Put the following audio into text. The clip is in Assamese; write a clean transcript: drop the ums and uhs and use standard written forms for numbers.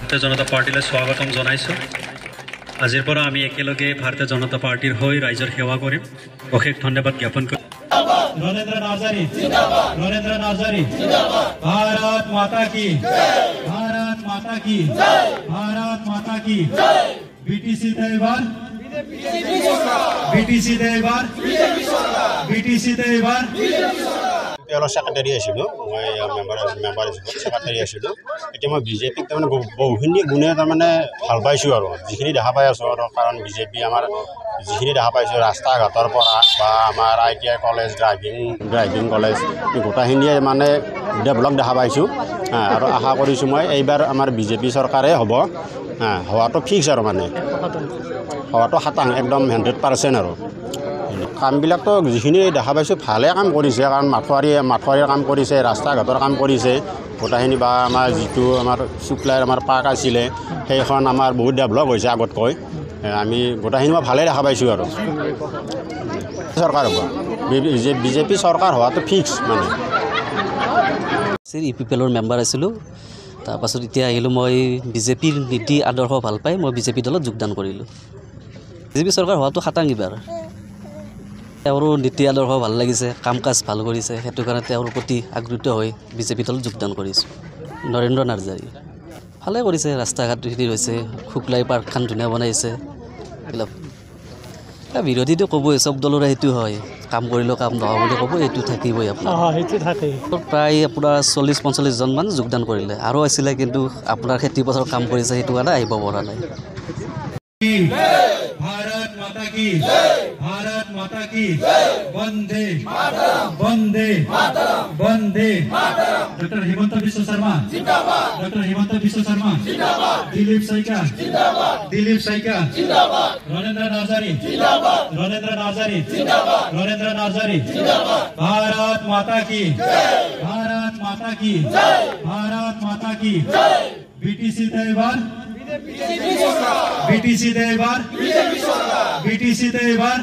ভাৰতীয় জনতা পাৰ্টিলৈ স্বাগতম জনাইছোঁ। আজিৰ পৰা আমি একেলগে ভাৰতীয় জনতা পাৰ্টিৰ হৈ ৰাইজৰ সেৱা কৰিম। অশেষ ধন্যবাদ জ্ঞাপন কৰিম। नरेंद्र नार्जारी जिंदाबाद, नरेंद्र नार्जारी जिंदाबाद। भारत माता की जय, भारत माता की जय, भारत माता की जय। बीटीसी देवार, बीटीसी देवार, बीटीसी देवार। सेक्रेटारी आছিলোঁ মই মেম্বাৰ সেক্ৰেটাৰী আছিলোঁ। এতিয়া মই বিজেপিক তাৰমানে বহুখিনি গুণে তাৰমানে ভাল পাইছোঁ আৰু যিখিনি দেখা পাই আছোঁ আৰু কাৰণ বিজেপি আমাৰ যিখিনি দেখা পাইছোঁ ৰাস্তা ঘাটৰ পৰা বা আমাৰ ITI কলেজ ড্ৰাইভিং কলেজ গোটেইখিনিয়ে মানে ডেভেলপ দেখা পাইছোঁ আৰু আশা কৰিছোঁ মই এইবাৰ আমাৰ বিজেপি চৰকাৰে হ'ব হোৱাটো ফিক্স আৰু মানে হোৱাটো একদম 100% আৰু কামবিলাকতো যিখিনি দেখা পাইছোঁ ভালে কাম কৰিছে কাৰণ মাথোৱাৰীৰ কাম কৰিছে, ৰাস্তা ঘাটৰ কাম কৰিছে গোটেইখিনি বা আমাৰ যিটো আমাৰ শুক্লাৰ আমাৰ পাৰ্ক আছিলে সেইখন আমাৰ বহুত ডেভেলপ হৈছে আগতকৈ। আমি গোটেইখিনি মই ভালেই দেখা পাইছোঁ আৰু চৰকাৰ হ'ব বিজেপি চৰকাৰ হোৱাটো ফিক্স মানে। EPPLৰ মেম্বাৰ আছিলোঁ, তাৰপাছত এতিয়া আহিলোঁ মই বিজেপিৰ নীতি আদৰ্শ ভাল পাই মই বিজেপি দলত যোগদান কৰিলোঁ। বিজেপি চৰকাৰ হোৱাটো খাটাংগিবাৰ তেওঁৰো নীতি আদৰ্শ ভাল লাগিছে, কাম কাজ ভাল কৰিছে, সেইটো কাৰণে তেওঁৰ প্ৰতি আগ্ৰহীত হৈ বিজেপি দলত যোগদান কৰিছোঁ। নৰেন্দ্ৰ নাৰ্জাৰী ভালে কৰিছে, ৰাস্তা ঘাটখিনি হৈছে, শুক্লাই পাৰ্কখন ধুনীয়া বনাইছে। এইবিলাক বিৰোধীটো ক'বই, চব দলৰে সেইটো হয়, কাম কৰিলেও কাম নহ'ব বুলি ক'ব, এইটো থাকিবই আপোনাৰ। প্ৰায় আপোনাৰ 40-45জনমান যোগদান কৰিলে, আৰু আছিলে কিন্তু আপোনাৰ খেতি পথাৰত কাম কৰিছে সেইটো কাৰণে আহিব পৰা নাই। भारत माता की जय, भारत माता की जय। वंदे मातरम, वंदे मातरम, वंदे मातरम। डॉक्टर हिमंत बिश्व शर्मा जिंदाबाद, डॉक्टर हिमंत बिश्व शर्मा जिंदाबाद। दिलीप सैका जिंदाबाद, दिलीप सैका जिंदाबाद। नरेंद्र नार्जारी जिंदाबाद, नरेंद्र नार्जारी जिंदाबाद, नरेंद्र नार्जारी जिंदाबाद। भारत माता की जय, भारत माता की जय, भारत माता की जय। बीटीसी देवार, बीटीसी देवार, बीटीसी देवार।